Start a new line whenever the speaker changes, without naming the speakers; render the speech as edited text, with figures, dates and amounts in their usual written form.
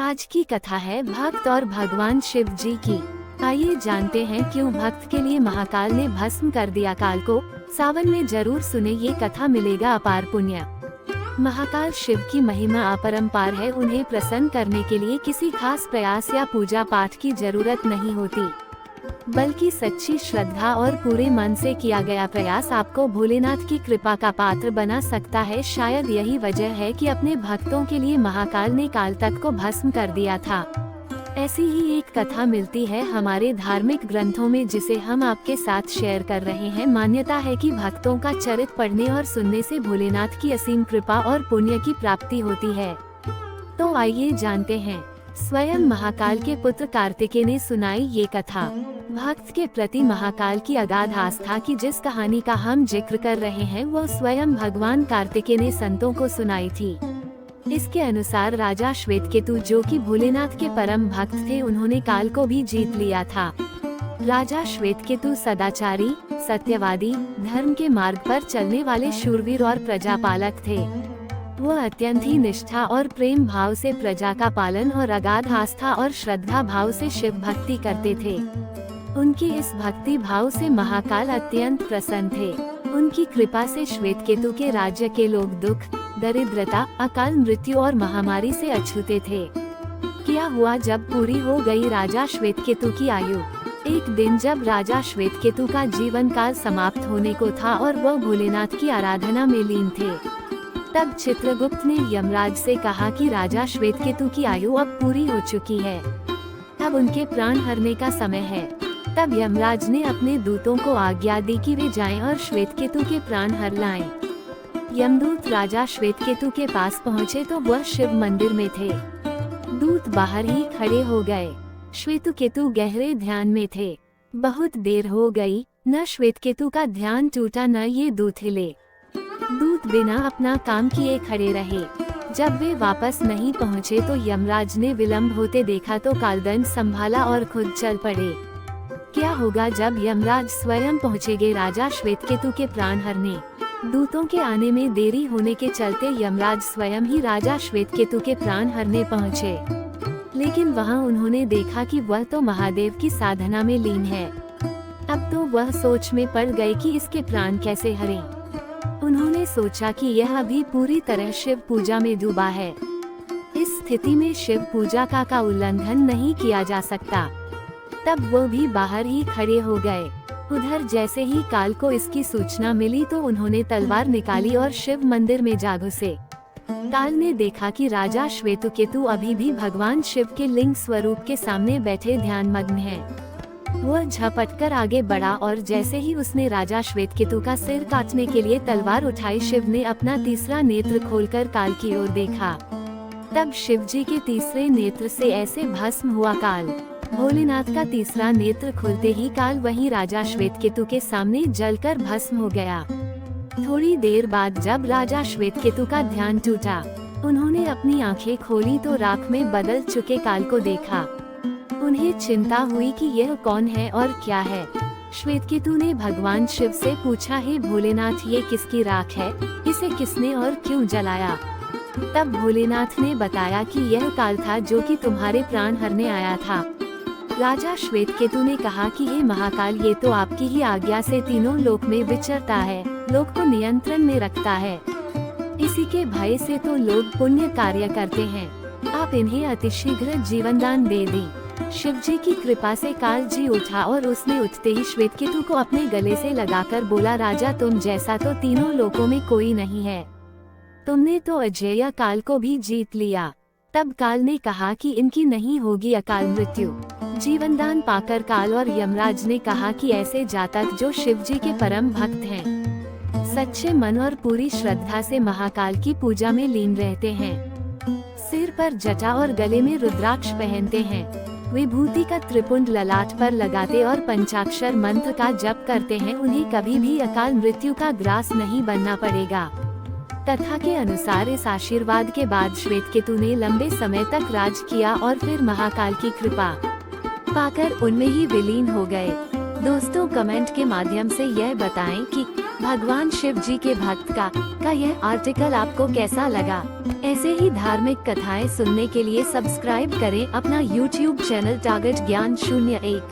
आज की कथा है भक्त और भगवान शिव जी की। आइए जानते हैं क्यों भक्त के लिए महाकाल ने भस्म कर दिया काल को। सावन में जरूर सुने ये कथा, मिलेगा अपार पुण्य। महाकाल शिव की महिमा अपरंपार है। उन्हें प्रसन्न करने के लिए किसी खास प्रयास या पूजा पाठ की जरूरत नहीं होती, बल्कि सच्ची श्रद्धा और पूरे मन से किया गया प्रयास आपको भोलेनाथ की कृपा का पात्र बना सकता है। शायद यही वजह है कि अपने भक्तों के लिए महाकाल ने काल तक को भस्म कर दिया था। ऐसी ही एक कथा मिलती है हमारे धार्मिक ग्रंथों में, जिसे हम आपके साथ शेयर कर रहे हैं। मान्यता है कि भक्तों का चरित्र पढ़ने और सुनने से भोलेनाथ की असीम कृपा और पुण्य की प्राप्ति होती है। तो आइए जानते हैं। स्वयं महाकाल के पुत्र कार्तिकेय ने सुनाई ये कथा। भक्त के प्रति महाकाल की अगाध आस्था की जिस कहानी का हम जिक्र कर रहे हैं, वो स्वयं भगवान कार्तिकेय ने संतों को सुनाई थी। इसके अनुसार राजा श्वेतकेतु, जो कि भोलेनाथ के परम भक्त थे, उन्होंने काल को भी जीत लिया था। राजा श्वेतकेतु सदाचारी, सत्यवादी, धर्म के मार्ग पर चलने वाले शूरवीर और प्रजापालक थे। वह अत्यंत ही निष्ठा और प्रेम भाव से प्रजा का पालन और अगाध आस्था और श्रद्धा भाव से शिव भक्ति करते थे। उनकी इस भक्ति भाव से महाकाल अत्यंत प्रसन्न थे। उनकी कृपा से श्वेतकेतु के राज्य के लोग दुख, दरिद्रता, अकाल मृत्यु और महामारी से अछूते थे। क्या हुआ जब पूरी हो गई राजा श्वेतकेतु की आयु। एक दिन जब राजा श्वेतकेतु का जीवन काल समाप्त होने को था और वह भोलेनाथ की आराधना में लीन थे, तब चित्रगुप्त ने यमराज से कहा कि राजा श्वेतकेतु की आयु अब पूरी हो चुकी है, अब उनके प्राण हरने का समय है। तब यमराज ने अपने दूतों को आज्ञा दी कि वे जाएं और श्वेतकेतु के प्राण हर लाएं। यमदूत राजा श्वेतकेतु के पास पहुँचे तो वह शिव मंदिर में थे। दूत बाहर ही खड़े हो गए। श्वेतकेतु गहरे ध्यान में थे। बहुत देर हो गई, न श्वेतकेतु का ध्यान टूटा न ये दूत हिले। दूत बिना अपना काम किए खड़े रहे। जब वे वापस नहीं पहुँचे तो यमराज ने विलंब होते देखा तो कालदंड संभाला और खुद चल पड़े। क्या होगा जब यमराज स्वयं पहुँचेंगे राजा श्वेतकेतु के प्राण हरने। दूतों के आने में देरी होने के चलते यमराज स्वयं ही राजा श्वेतकेतु के प्राण हरने पहुँचे, लेकिन वहां उन्होंने देखा कि वह तो महादेव की साधना में लीन है। अब तो वह सोच में पड़ गए कि इसके प्राण कैसे हरें। उन्होंने सोचा कि यह अभी पूरी तरह शिव पूजा में डूबा है। इस स्थिति में शिव पूजा का उल्लंघन नहीं किया जा सकता। तब वो भी बाहर ही खड़े हो गए। उधर जैसे ही काल को इसकी सूचना मिली तो उन्होंने तलवार निकाली और शिव मंदिर में जा घुसे। काल ने देखा कि राजा श्वेतकेतु अभी भी भगवान शिव के लिंग स्वरूप के सामने बैठे ध्यानमग्न हैं। वह झपटकर आगे बढ़ा और जैसे ही उसने राजा श्वेतकेतु का सिर काटने के लिए तलवार उठाई, शिव ने अपना तीसरा नेत्र खोलकर काल की ओर देखा। तब शिव जी के तीसरे नेत्र से ऐसे भस्म हुआ काल। भोलेनाथ का तीसरा नेत्र खुलते ही काल वहीं राजा श्वेतकेतु के सामने जलकर भस्म हो गया। थोड़ी देर बाद जब राजा श्वेतकेतु का ध्यान टूटा, उन्होंने अपनी आंखें खोली तो राख में बदल चुके काल को देखा। उन्हें चिंता हुई कि यह कौन है और क्या है। श्वेतकेतु ने भगवान शिव से पूछा, हे भोलेनाथ, ये किसकी राख है, इसे किसने और क्यों जलाया। तब भोलेनाथ ने बताया कि यह काल था जो कि तुम्हारे प्राण हरने आया था। राजा श्वेतकेतु ने कहा कि हे महाकाल, ये तो आपकी ही आज्ञा से तीनों लोक में विचरता है, लोक को नियंत्रण में रखता है। इसी के भय से तो लोग पुण्य कार्य करते हैं। आप इन्हें अतिशीघ्र जीवन दान दे दें। शिव जी की कृपा से काल जी उठा और उसने उठते ही श्वेतकेतु को अपने गले से लगाकर बोला, राजा, तुम जैसा तो तीनों लोकों में कोई नहीं है। तुमने तो अजेय काल को भी जीत लिया। तब काल ने कहा कि इनकी नहीं होगी अकाल मृत्यु। जीवनदान पाकर काल और यमराज ने कहा कि ऐसे जातक जो शिव जी के परम भक्त हैं, सच्चे मन और पूरी श्रद्धा से महाकाल की पूजा में लीन रहते हैं, सिर पर जटा और गले में रुद्राक्ष पहनते हैं, विभूति का त्रिपुंड ललाट पर लगाते और पंचाक्षर मंत्र का जप करते हैं, उन्हें कभी भी अकाल मृत्यु का ग्रास नहीं बनना पड़ेगा। कथा के अनुसार इस आशीर्वाद के बाद श्वेतकेतु ने लंबे समय तक राज किया और फिर महाकाल की कृपा पाकर उनमें ही विलीन हो गए। दोस्तों कमेंट के माध्यम से यह बताएं कि भगवान शिव जी के भक्त का यह आर्टिकल आपको कैसा लगा। ऐसे ही धार्मिक कथाएं सुनने के लिए सब्सक्राइब करें अपना YouTube चैनल टारगेट ज्ञान 01।